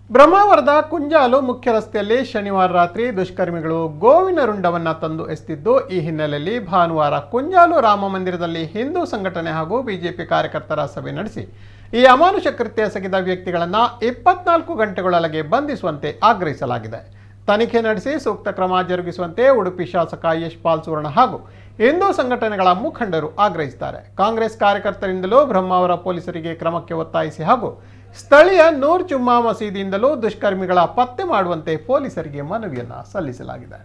ಬ್ರಹ್ಮಾವರದ ಕುಂಜಾಲು ಮುಖ್ಯ ರಸ್ತೆಯಲ್ಲಿ ಶನಿವಾರ ರಾತ್ರಿ ದುಷ್ಕರ್ಮಿಗಳು ಗೋವಿನ ರುಂಡವನ್ನು ತಂದು ಎಸೆದಿದ್ದು, ಈ ಹಿನ್ನೆಲೆಯಲ್ಲಿ ಭಾನುವಾರ ಕುಂಜಾಲು ರಾಮ ಮಂದಿರದಲ್ಲಿ ಹಿಂದೂ ಸಂಘಟನೆ ಹಾಗೂ ಬಿಜೆಪಿ ಕಾರ್ಯಕರ್ತರ ಸಭೆ ನಡೆಸಿ ಈ ಅಮಾನುಷ ಕೃತ್ಯ ಎಸಗಿದ ವ್ಯಕ್ತಿಗಳನ್ನು 24 ಗಂಟೆಗಳೊಳಗೆ ಬಂಧಿಸುವಂತೆ ಆಗ್ರಹಿಸಲಾಗಿದೆ. ತನಿಖೆ ನಡೆಸಿ ಸೂಕ್ತ ಕ್ರಮ ಜರುಗಿಸುವಂತೆ ಉಡುಪಿ ಶಾಸಕ ಯಶ್ಪಾಲ್ ಸುವರ್ಣ ಹಾಗೂ ಹಿಂದೂ ಸಂಘಟನೆಗಳ ಮುಖಂಡರು ಆಗ್ರಹಿಸಿದ್ದಾರೆ. ಕಾಂಗ್ರೆಸ್ ಕಾರ್ಯಕರ್ತರಿಂದಲೂ ಬ್ರಹ್ಮಾವರ ಪೊಲೀಸರಿಗೆ ಕ್ರಮಕ್ಕೆ ಒತ್ತಾಯಿಸಿ ಹಾಗೂ ಸ್ಥಳೀಯ ನೂರ್ ಜುಮ್ಮಾ ಮಸೀದಿಯಿಂದಲೂ ದುಷ್ಕರ್ಮಿಗಳ ಪತ್ತೆ ಮಾಡುವಂತೆ ಪೊಲೀಸರಿಗೆ ಮನವಿಯನ್ನು ಸಲ್ಲಿಸಲಾಗಿದೆ.